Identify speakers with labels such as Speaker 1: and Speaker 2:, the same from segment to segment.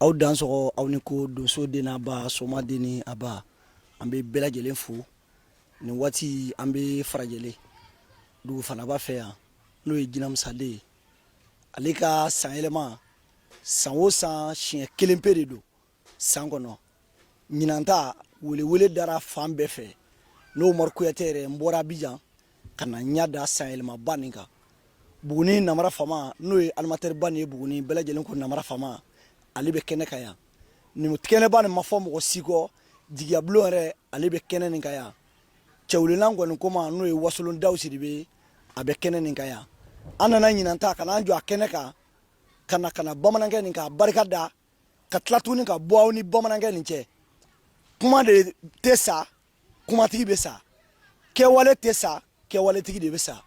Speaker 1: aw dan sɔgɔ aw ni ko donso den n'a ba soma den ni a ba an bɛ bɛɛ lajɛlen fo nin waati an bɛ farajɛlen dugu fanaba fɛ yan n'o ye Jinɛmusa den ye ale ka san yɛlɛma san o san siɲɛ kelen pe de don san kɔnɔ ɲinan ta welewele dara fan bɛɛ fɛ n'o Umaru Kuyate yɛrɛ n bɔra Abijan ka na ɲa da san yɛlɛmaba nin kan Buguni Namara Fama n'o ye animateur ba nin ye Buguni bɛɛ lajɛlen ko Namara Fama ale bɛ kɛnɛ kan yan nin kɛnɛba nin ma fɔ mɔgɔ si kɔ jigiya bulon yɛrɛ ale bɛ kɛnɛ nin kan yan cɛwulenan kɔni koma n'o ye Wasolon Dawu Sidibe a bɛ kɛnɛ nin kan yan an nana ɲinan ta ka n'an jɔ a kɛnɛ kan ka na bamanankɛ nin ka barika da ka tila tuguni ka bɔ aw ni bamanankɛ nin cɛ kuma de tɛ sa kumatigi bɛ sa kɛwale tɛ sa kɛwaletigi de bɛ sa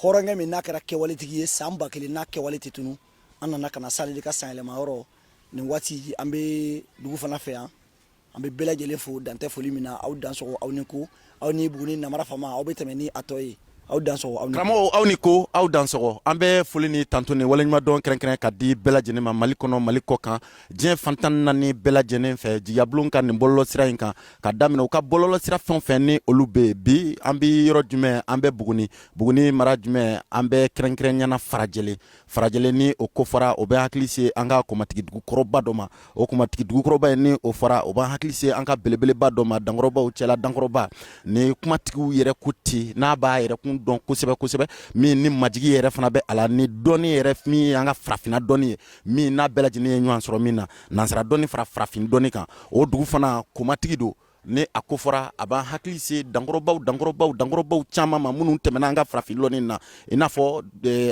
Speaker 1: hɔrɔnkɛ min n'a kɛra kɛwaletigi ye san 1000 n'a kɛwale tɛ tunu an nana ka na s'ale ka san yɛlɛma yɔrɔ nin waati an bɛ dugu fana fɛ yan an bɛ bɛɛ lajɛlen fo dantɛ foli min na aw dan sɔgɔ aw ni ko aw ni Buguni Namara Fama aw bɛ tɛmɛ ni a tɔ ye aw dan sɔgɔ aw ni
Speaker 2: karamɔgɔ aw ni ko aw dan sɔgɔ an bɛ foli ni tanto ni waleɲuman dɔn kɛrɛnkɛrɛn ka di bɛɛ lajɛlen ma Mali kɔnɔ Mali kɔ kan diɲɛ fantan naani bɛɛ lajɛlen fɛ jigiyabulon ka nin bɔlɔlɔ sira in kan ka daminɛ u ka bɔlɔlɔ sira fɛn fɛn ni olu bɛ bi an bɛ yɔrɔ jumɛn an bɛ Buguni mara jumɛn an bɛ kɛrɛnkɛrɛnyana farajɛlen ni o ko fara o bɛ hakili se an ka komatigi dugukɔrɔba dɔ ma o komatigi dugukɔrɔba ni o fara o b'a hakili se an ka belebeleba dɔ ma dankɔrɔbaw cɛla dankɔrɔba ni kumatigiw yɛrɛ ko ten n'a b'a yɛrɛ kun dɔn kosɛbɛ min ni majigi yɛrɛ fana bɛ a la ni dɔnni yɛrɛ min an ka farafina dɔnni ye min n'a bɛɛ lajɛlen ye ɲɔgɔn sɔrɔ min na nansara dɔnni fara farafin dɔnni kan o dugu fana komatigi don ni a ko fɔra a b'an hakili se dankɔrɔbaw caman ma minnu tɛmɛna an ka farafin dɔnni na i n'a fɔ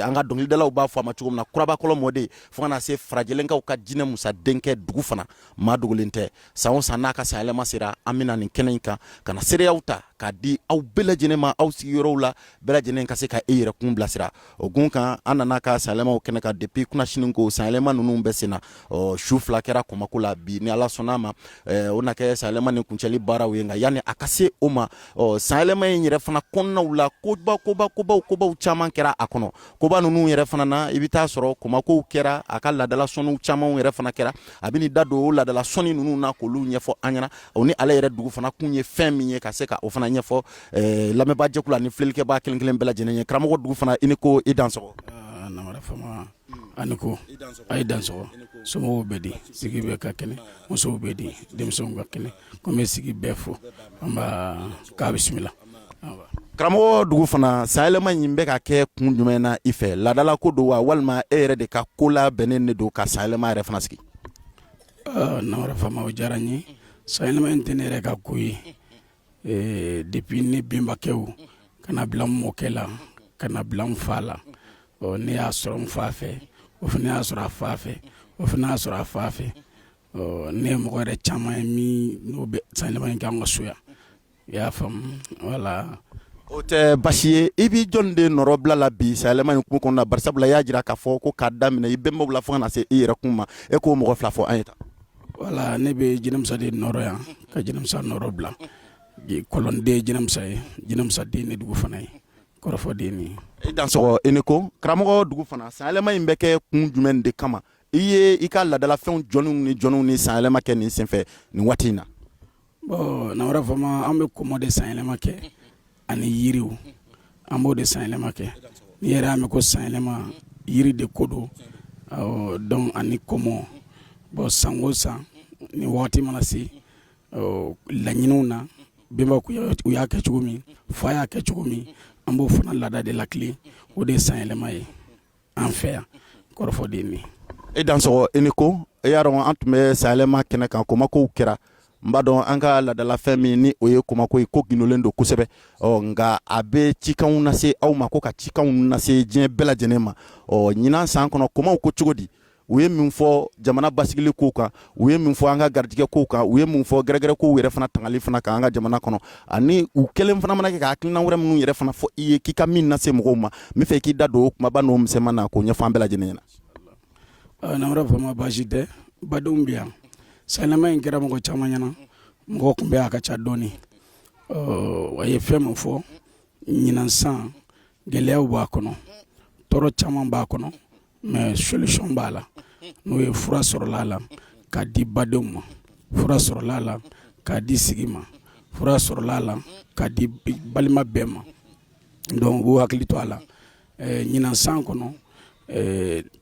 Speaker 2: an ka dɔnkilidalaw b'a fɔ a ma cogo min na kurabakɔlɔ mɔden fo ka na se farajɛlenkaw ka Jinɛmusa denkɛ dugu fana maa dogolen tɛ san o san n'a ka san yɛlɛma sera an bɛna nin kɛnɛ in kan ka na seereyaw ta k'a di aw bɛɛ lajɛlen ma aw sigiyɔrɔw la bɛɛ lajɛlen ka se ka e yɛrɛ kun bilasira o gun kan an nana ka san yɛlɛmaw kɛnɛ kan depuis kunasini ko san yɛlɛma ninnu bɛ sen na su 2 kɛra Kɔmako la bi ni Ala sɔnna ma o na kɛ san yɛlɛma ni kuncɛli baaraw ye nka yanni a ka se o ma san yɛlɛma in yɛrɛ fana kɔnɔnaw la kobaw caman kɛra a kɔnɔ koba ninnu yɛrɛ fana na i bɛ taa sɔrɔ Kɔmakow kɛra a ka laadala sɔnniw camanw yɛrɛ fana kɛra a bɛ ni da don o laadala sɔnni ninnu na k'olu ɲɛfɔ an ɲɛna o ni ale yɛrɛ dugu fana kun ye fɛn min ye ka se ka o fana ɲɛfɔ lamɛnbaa jɛkulu ani filɛlikɛbaa kelen bɛɛ lajɛlen ye karamɔgɔ dugu fana i ni ko i dan sɔgɔ
Speaker 3: Namara Fama ani ko a ye dan sɔgɔ somɔgɔw bɛ di sigi bɛɛ ka kɛnɛ musow bɛ di denmisɛnw ka kɛnɛ ko n bɛ sigi bɛɛ fo an b'a k'a bisimila
Speaker 2: karamɔgɔ dugu fana san yɛlɛma in bɛ ka kɛ kun jumɛn na i fɛ laadala ko don wa walima e yɛrɛ de ka ko labɛnnen de don ka san yɛlɛma yɛrɛ fana sigi
Speaker 3: Namara Fama o diyara n ye san yɛlɛma in tɛ ne yɛrɛ ka ko ye depuis ne bɛnbakɛw ka na bila n mɔkɛ la ka na bila n fa la ne y'a sɔrɔ n fa fɛ o fana y'a sɔrɔ a fa fɛ o fana y'a sɔrɔ a fa fɛ ne ye mɔgɔ yɛrɛ caman ye min n'o bɛ san yɛlɛma in kɛ an ka so yan i y'a faamu wala
Speaker 2: o tɛ basi ye i b'i jɔn de nɔrɔ bila la bi san yɛlɛma in kun kɔnɔna bari sabula i y'a jira k'a fɔ ko k'a daminɛ i bɛnbaw la fo ka na se i yɛrɛ kun ma e k'o mɔgɔ 2 fɔ an ye tan
Speaker 3: wala ne bɛ Jinɛmusa de nɔrɔ yan ka Jinɛmusa nɔrɔ bila kɔlɔnden Jinɛmusa ye Jinɛmusa den ne dugu fana ye kɔrɔfɔ den ni
Speaker 2: i dan sɔgɔ i ni ko karamɔgɔ dugu fana san yɛlɛma in bɛ kɛ kun jumɛn de kama i ye i ka laadalafɛnw jɔnniw ni san yɛlɛma kɛ nin senfɛ nin waati in na
Speaker 3: Namara Fama an bɛ kɔmɔ de san yɛlɛma kɛ ani yiriw an b'o de san yɛlɛma kɛ ni yɛrɛ an bɛ ko san yɛlɛma yiri de ko don donc ani kɔmɔ san o san ni waati mana se laɲiniw na bɛnbaw u y'a kɛ cogo min fa y'a kɛ cogo min an b'o fana laada de lakile o de ye san yɛlɛma ye an fɛ yan kɔrɔfɔ den ni
Speaker 2: i dan sɔgɔ i ni ko i y'a dɔn an tun bɛ san yɛlɛma kɛnɛ kan Kɔmakow kɛra n b'a dɔn an ka laadalafɛn min ni o ye Kɔmako ye ko ginolen don kosɛbɛ nka a bɛ cikanw lase aw ma ko ka cikanw lase diɲɛ bɛɛ lajɛlen ma ɲinan san kɔnɔ Kɔmaw ko cogo di u ye min fɔ jamana basigili kow kan u ye min fɔ an ka garijɛgɛ kow kan u ye min fɔ gɛrɛgɛrɛ kow yɛrɛ fana tangali fana kan an ka jamana kɔnɔ ani u kelen fana mana kɛ ka hakilina wɛrɛ minnu yɛrɛ fana fɔ i ye k'i ka min lase mɔgɔw ma n bɛ fɛ k'i da don o kumaba n'o misɛnman na k'o ɲɛfɔ an bɛɛ lajɛlen ɲɛna
Speaker 3: Namara Fama baasi tɛ badenw bɛ yan san yɛlɛma in kɛra mɔgɔ caman ɲɛna mɔgɔ kun bɛ a ka ca dɔɔni a ye fɛn min fɔ ɲinan san gɛlɛyaw b'a kɔnɔ tɔɔrɔ caman b'a kɔnɔ mais solution b'a la n'o ye fura sɔrɔla la k'a di badenw ma fura sɔrɔla a la k'a di sigi ma fura sɔrɔla a la k'a di balima bɛɛ ma donc u hakili to a la ɲinan san kɔnɔ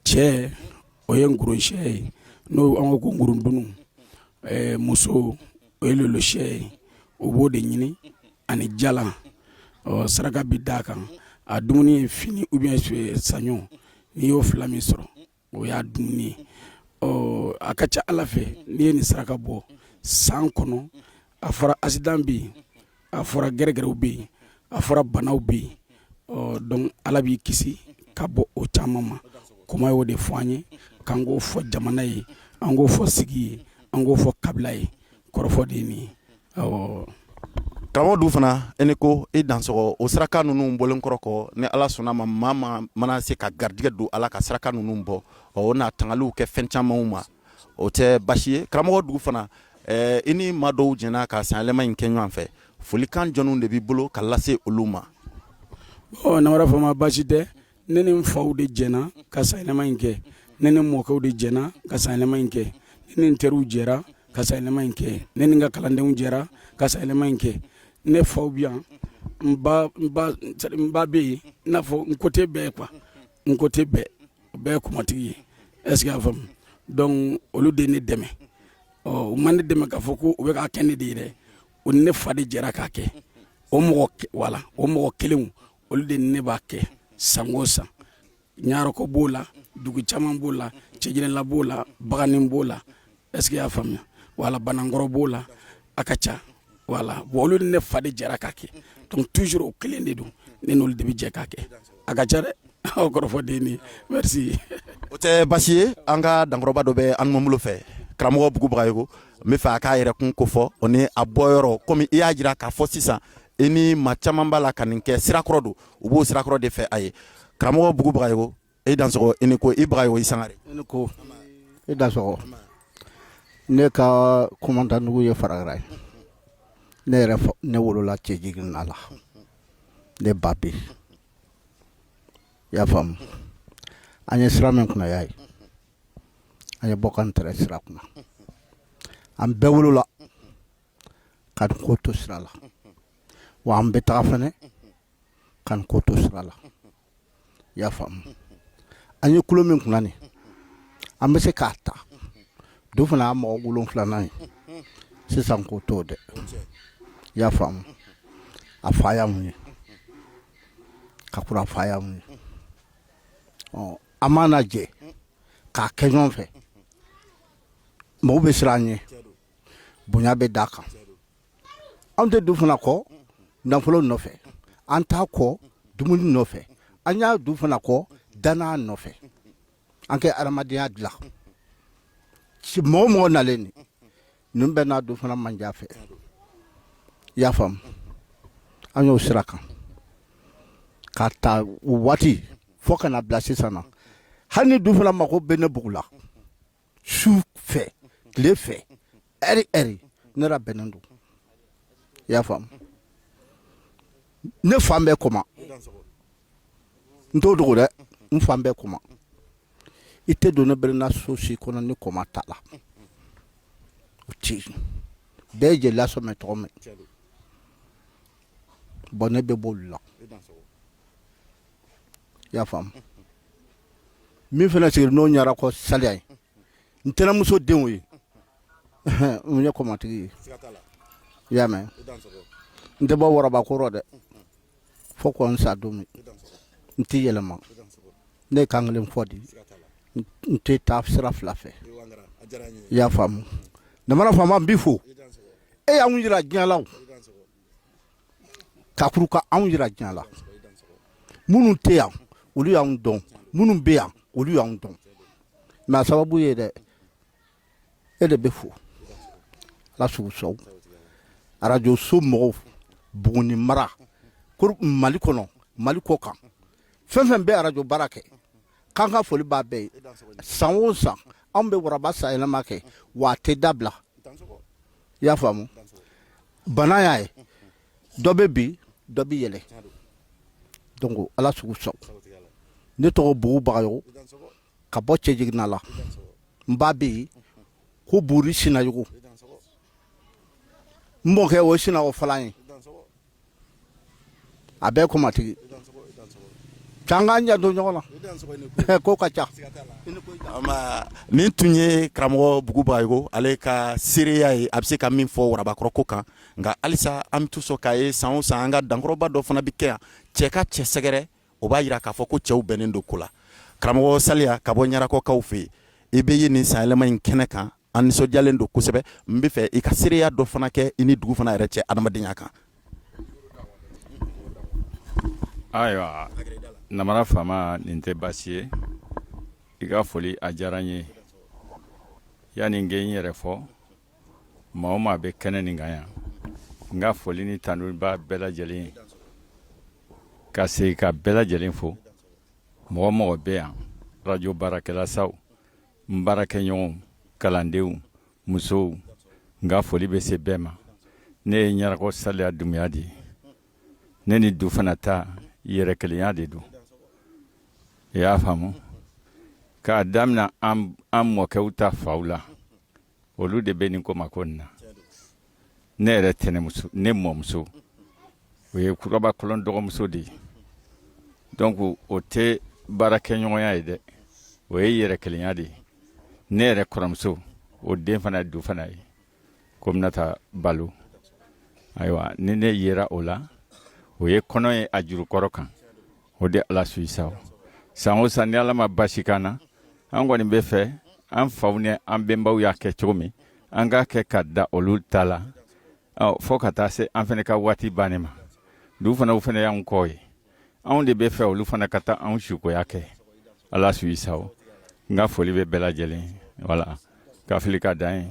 Speaker 3: cɛ o ye nkurunsiɲɛ ye n'o an ko ko nkurundunu muso o ye lolosiyɛ ye o b'o de ɲini ani jala saraka bi d'a kan a dumuni ye fini ou bien saɲɔ n'i y'o fila min sɔrɔ o y'a dumuni ye a ka ca ala fɛ n'i ye nin saraka bɔ san kɔnɔ a fɔra accident bɛ yen a fɔra gɛrɛgɛrɛw bɛ yen a fɔra banaw bɛ yen donc ala b'i kisi ka bɔ o caman ma kɔma y'o de fɔ an ye k'an k'o fɔ jamana ye an k'o fɔ sigi ye an k'o fɔ kabila ye kɔrɔfɔ de ye nin ye
Speaker 2: karamɔgɔ du fana e ni ko i dansɔgɔ o saraka ninnu bɔlen kɔrɔ kɔ ni ala sɔnna ma maa mana se ka garijɛgɛ don ala ka saraka ninnu bɔ o n'a tangaliw kɛ fɛn camanw ma o tɛ basi ye karamɔgɔ dugu fana i ni maa dɔw jɛnna ka sanyɛlɛma in kɛ ɲɔgɔn fɛ folikan jɔnniw de b'i bolo ka lase olu ma
Speaker 3: namara fama basi tɛ ne ni n faw de jɛnna ka sanyɛlɛma in kɛ ne ni mɔkɛw de jɛnna ka sanyɛlɛma in kɛ ne ni n teriw jɛra ka sanyɛlɛma in kɛ ne ni n ka kalandenw jɛra ka sanyɛlɛma in kɛ ne faw bi yan n ba bɛ yen i n'a fɔ n kote bɛɛ quoi n kote bɛɛ o bɛɛ ye kumatigi ye est ce que y'a faamu donc olu de ne dɛmɛ u ma ne dɛmɛ k'a fɔ ko u bɛ k'a kɛ ne de ye dɛ o ni ne fa de jɛra k'a kɛ o mɔgɔ kelenw olu de ni ne b'a kɛ san o san ɲarɔkɔ b'o la dugu caman b'o la cɛjirɛla b'o la baganin b'o la est ce que y'a faamuya wala banankɔrɔ b'o la a ka ca voilà bon olu ni ne fa de jɛra k'a kɛ donc toujours o kelen de don ne n'olu de bɛ jɛ k'a kɛ a ka ca dɛ aw kɔrɔfɔ den ni merci.
Speaker 2: o tɛ basi ye an ka dankɔrɔba dɔ bɛ an bolo fɛ karamɔgɔ bugu bagayogo n bɛ fɛ a k'a yɛrɛ kun kofɔ o ni a bɔyɔrɔ komi i y'a jira k'a fɔ sisan i ni maa caman b'a la ka nin kɛ sirakɔrɔ don u b'o sirakɔrɔ de fɛ a ye karamɔgɔ bugu bagayogo i dansɔgɔ i ni ko i bagayogo i sangare.
Speaker 4: i ni ko i dansɔgɔ ne ka kumantanugu ye Faragara ye ne yɛrɛ ne wolola cɛjigina la ne ba bɛ yen i y'a faamu an ye sira min kunna y'a ye an ye bɔ ka n tɛrɛ sira kunna an bɛɛ wolola ka nin ko to sira la wa an bɛ taga fɛnɛ ka nin ko to sira la i y'a faamu an ye kulo min kunna nin an bɛ se k'a ta do fana y'a mɔgɔ 7 ye sisan ko t'o dɛ i y'a faamu a fa y'a mun ye ka kura a fa y'a mun ye an m'a lajɛ k'a kɛ ɲɔgɔn fɛ mɔgɔw bɛ siran an ɲɛ bonya bɛ d'a kan anw tɛ du fana kɔ nafolo nɔfɛ an t'a kɔ dumuni nɔfɛ an y'a du fana kɔ danaya nɔfɛ an kɛ adamadenya dilan mɔgɔ mɔgɔ nalen ni nin bɛɛ n'a du fana manja fɛ i y'a faamu an y'o sira kan k'a ta o waati fo ka na bila sisan na hali ni du fana mako bɛ ne bugu la su fɛ tile fɛ ɛri ne yɛrɛ bɛnnen don i y'a faamu ne fan bɛɛ kɔma n t'o dogo dɛ n fan bɛɛ kɔma i tɛ don ne bɛrɛ so si kɔnɔ ni kɔma t'a la o ti bɛɛ ye jeliya sɔmɛ tɔgɔ mɛn bɔn ne bɛ b'olu la i y'a faamu min fana sigira n'o ɲara kɔ saliya ye n tɛnɛmuso denw ye n ye kɔmatigi ye i y'a mɛn n tɛ bɔ wɔrɔbakɔrɔ dɛ fo kɔ n sa don min n tɛ yɛlɛma ne ye kan kelen fɔ di n tɛ taa sira fila fɛ i y'a faamu namara faama n b'i fo e y'anw yira diɲɛ la o ka kuru ka anw yira diɲɛ la minnu tɛ yan olu y'anw dɔn minnu bɛ yan olu y'anw dɔn mɛ a sababu ye dɛ e de bɛ fo ala sugu sɔw arajo so mɔgɔw Buguni mara Mali kɔnɔ Mali kɔ kan fɛn fɛn bɛ arajo baara kɛ k'an ka foli b'a bɛɛ ye san o san anw bɛ waraba sayɛlɛma kɛ wa a tɛ dabila i y'a faamu bana y'a ye dɔ bɛ bin dɔ bɛ yɛlɛ donc ala sugu sɔn ne tɔgɔ Bugu Bagayogo ka bɔ Cɛjigina la n ba bɛ yen ko buri sinajugu mɔkɛ o sina o falan ye a bɛɛ komatigi canga ɲɛ don ɲɔgɔn na ko ka ca
Speaker 2: nin tun ye karamɔgɔ buguba ye ko ale ka seereya ye a bɛ se ka min fɔ warabakɔrɔ ko kan nka halisa an bɛ to sɔn k'a ye san o san an ka dankɔrɔba dɔ fana bɛ kɛ yan cɛ ka cɛ sɛgɛrɛ o b'a jira k'a fɔ ko cɛw bɛnnen don ko la karamɔgɔ Saliya ka bɔ Ɲarakɔkaw fɛ yen i bɛ ye nin sanyɛlɛma in kɛnɛ kan an nisɔndiyalen don kosɛbɛ n bɛ fɛ i ka seereya dɔ fana kɛ i ni dugu fana yɛrɛ cɛ adamadenya kan.
Speaker 5: Ayiwa Namara Fama nin tɛ baasi ye i ka foli a diyara n ye yani n kɛ n yɛrɛ fɔ maa o maa bɛ kɛnɛ nin kan yan n ka foli ni tanuba bɛɛ lajɛlen ye ka segin ka bɛɛ lajɛlen fo mɔgɔ mɔgɔ bɛ yan radio baarakɛlasaw n baarakɛɲɔgɔnw kalandenw musow n ka foli bɛ se bɛɛ ma ne ye Ɲarakɔ Saliya Dunbuya de ye ne ni du fana ta yɛrɛ kelenya de don i y'a faamu k'a daminɛ an mɔkɛw ta faw la olu de bɛ nin ko ma ko nin na ne yɛrɛ tɛnɛmuso ne mɔmuso o ye Kuraba Kɔlɔn dɔgɔmuso de ye donc o tɛ baarakɛɲɔgɔnya ye dɛ o ye yɛrɛ kelenya de ye ne yɛrɛ kɔrɔmuso o den fana du fana ye ko Minata Balo ayiwa ni ne yera o la o ye kɔnɔ ye a jurukɔrɔ kan o de Ala su sa san o san ni Ala ma basi kan na an kɔni bɛ fɛ an faw ni an bɛnbaw y'a kɛ cogo min an k'a kɛ ka da olu ta la fo ka taa se an fana ka waati bannen ma du fana o fana y'an kɔ ye anw de bɛ fɛ olu fana ka taa anw sukoya kɛ Ala su sa n ka foli bɛ bɛɛ lajɛlen voilà ka fili ka dan ye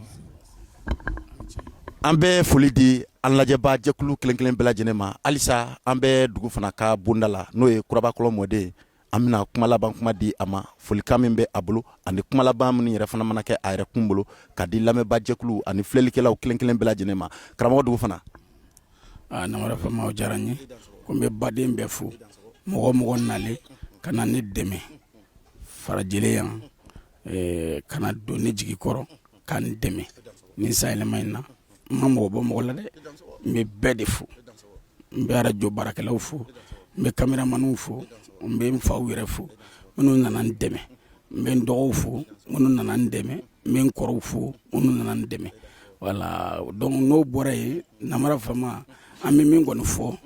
Speaker 2: an bɛ foli di an lajɛba jɛkulu kelen kelen bɛɛ lajɛlen ma halisa an bɛ dugu fana ka bonda la n'o ye Kuraba Kɔlɔn mɔden an bɛna kuma laban kuma di a ma folikan min bɛ a bolo ani kuma laban minnu yɛrɛ fana mana kɛ a yɛrɛ kun bolo ka di lamɛnba jɛkulu ani filɛlikɛlaw kelen kelen bɛɛ lajɛlen ma karamɔgɔ dugu fana.
Speaker 3: Namara Fama o diyara n ye ko n bɛ baden bɛɛ fo mɔgɔ mɔgɔ nalen ka na ne dɛmɛ farajɛlen yan ka na don ne jigi kɔrɔ ka n dɛmɛ nin sanyɛlɛma in na n ma mɔgɔ bɔ mɔgɔ la dɛ n bɛ bɛɛ de fo n bɛ arajo baarakɛlaw fo n bɛ kameramaniw fo n bɛ n faw yɛrɛ fo minnu nana n dɛmɛ n bɛ n dɔgɔw fo minnu nana n dɛmɛ n bɛ n kɔrɔw fo minnu nana n dɛmɛ voilà donc n'o bɔra yen Namara Fama an bɛ min kɔni fɔ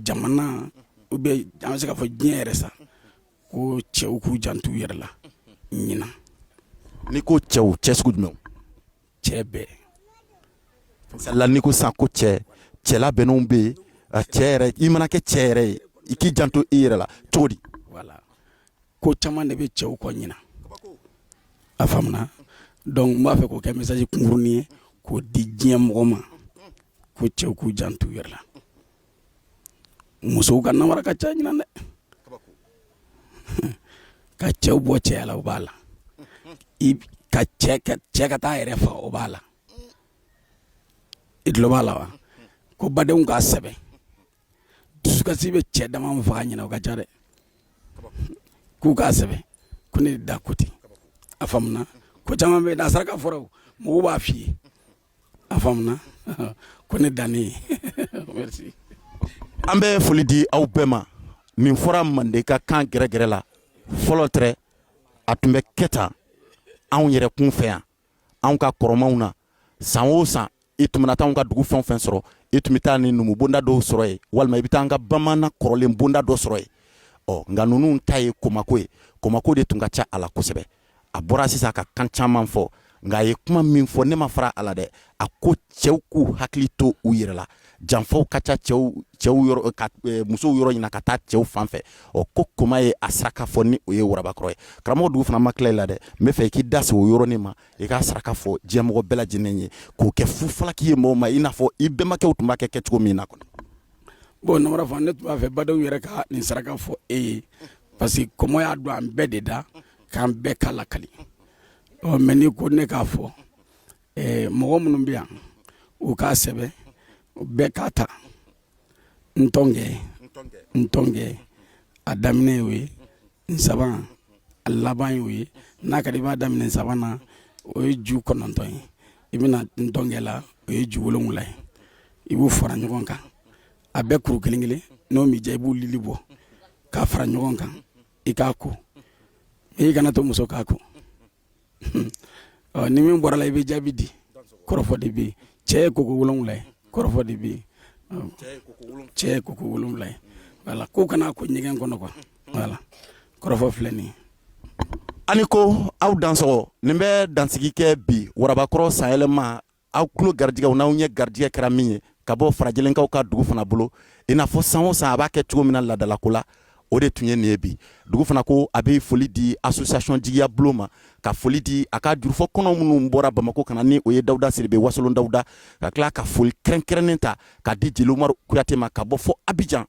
Speaker 3: jamana ou bien an bɛ se ka fɔ diɲɛ yɛrɛ sa ko cɛw k'u janto u yɛrɛ la ɲina
Speaker 2: n'i ko cɛw cɛ sugu jumɛn
Speaker 3: cɛ bɛɛ
Speaker 2: la n'i ko san ko cɛla bɛnnenw bɛ yen cɛ yɛrɛ i mana kɛ cɛ yɛrɛ ye i k'i janto i yɛrɛ la cogo di
Speaker 3: voilà ko caman de bɛ cɛw kɔ ɲina a faamuna donc n b'a fɛ k'o kɛ message kunkurunin ye k'o di diɲɛ mɔgɔ ma ko cɛw k'u janto u yɛrɛ la musow ka namara ka ca ɲina dɛ ka cɛw bɔ cɛya la o b'a la ka cɛ ka taa yɛrɛ fa o b'a la i tulo b'a la wa ko badenw k'a sɛbɛn dusukasi bɛ cɛ dama min faga ɲina o ka ca dɛ k'u k'a sɛbɛn ko ne da ko ten a faamuna ko caman bɛ yen n'a saraka fɔra o mɔgɔw b'a f'i ye a faamuna ko ne dannen merci.
Speaker 2: an bɛ foli di aw bɛɛ ma min fɔra Mande ka kan gɛrɛgɛrɛ la fɔlɔ tɛ a tun bɛ kɛ tan anw yɛrɛ kun fɛ yan anw ka kɔrɔmaw na san o san i tun bɛna taa anw ka dugu fɛn o fɛn sɔrɔ i tun bɛ taa ni numu bonda dɔw sɔrɔ yen walima i bɛ taa an ka bamanan kɔrɔlen bonda dɔ sɔrɔ yen nka ninnu ta ye komako ye komako de tun ka ca a la kosɛbɛ a bɔra sisan ka kan caman fɔ nka a ye kuma min fɔ ne ma fara a la dɛ a ko cɛw k'u hakili to u yɛrɛ la janfaw ka ca musow yɔrɔ ɲina ka taa cɛw fan fɛ ko koma ye a saraka fɔ ni o ye warabakɔrɔ ye karamɔgɔ dugu fana ma tila i la dɛ n bɛ fɛ i k'i da se o yɔrɔnin ma i k'a saraka fɔ diɲɛmɔgɔ bɛɛ lajɛlen ye k'o kɛ fufalaki ye mɔgɔw ma i n'a fɔ i bɛnbakɛw tun b'a kɛ cogo min na kɔni.
Speaker 3: bon Namara Fama ne tun b'a fɛ badenw yɛrɛ ka nin saraka fɔ e ye parce que kɔmɔ y'a don an bɛɛ de da k'an bɛɛ k'a lakali mais n'i ko ne k'a fɔ mɔgɔ minnu bɛ yan u k'a sɛbɛn bɛɛ k'a ta ntɔngɛ a daminɛ y'o ye nsaban a laban y'o ye n'a ka di i b'a daminɛ nsaban na o ye ju 9 ye i bɛna ntɔnkɛ la o ye ju 7 ye i b'u fara ɲɔgɔn kan a bɛɛ kuru kelen kelen n'o m'i diya i b'u lili bɔ k'a fara ɲɔgɔn kan i k'a ko i kana to muso k'a ko ni min bɔra la i bɛ jaabi di kɔrɔfɔ de bɛ yen cɛ ye koko 7 ye kɔrɔfɔ de bɛ yen cɛ ye koko 7 ye voilà ko kana ko ɲɛgɛn kɔnɔ quoi voilà kɔrɔfɔ filɛ nin ye.
Speaker 2: ani ko aw dansɔgɔ nin bɛ dansigi kɛ bi warabakɔrɔ sanyɛlɛma aw tulo garijɛgɛw n'aw ɲɛ garijɛgɛ kɛra min ye ka bɔ farajelenkaw ka dugu fana bolo i n'a fɔ san o san a b'a kɛ cogo min na ladalako la o de tun ye nin ye bi dugu fana ko a bɛ foli di association jigiya bulon ma ka foli di a ka jurufɔ kɔnɔ minnu bɔra Bamako kana ni o ye Dawuda Sidibe Wasolon Dawuda ka tila ka foli kɛrɛnkɛrɛnnen ta ka di Jeli Umaru Kuyate ma ka bɔ fɔ Abidjan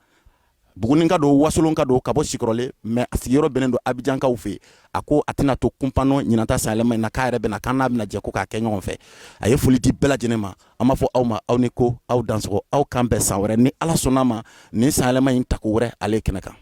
Speaker 2: Buguni ka don Wasolon ka don ka bɔ Sikɔrɔle mais a sigiyɔrɔ bɛnnen don Abidjan kaw fɛ a ko a tɛna to kumpanɔ ɲinata sanyɛlɛma in na k'a yɛrɛ bɛna k'an n'a bɛna jɛ ko k'a kɛ ɲɔgɔn fɛ a ye foli di bɛɛ lajɛlen ma an b'a fɔ aw ma aw ni ko aw dansɔgɔ aw kan bɛn san wɛrɛ ni Ala sɔnn'a ma nin sanyɛlɛma in tako wɛrɛ ale kɛnɛ kan.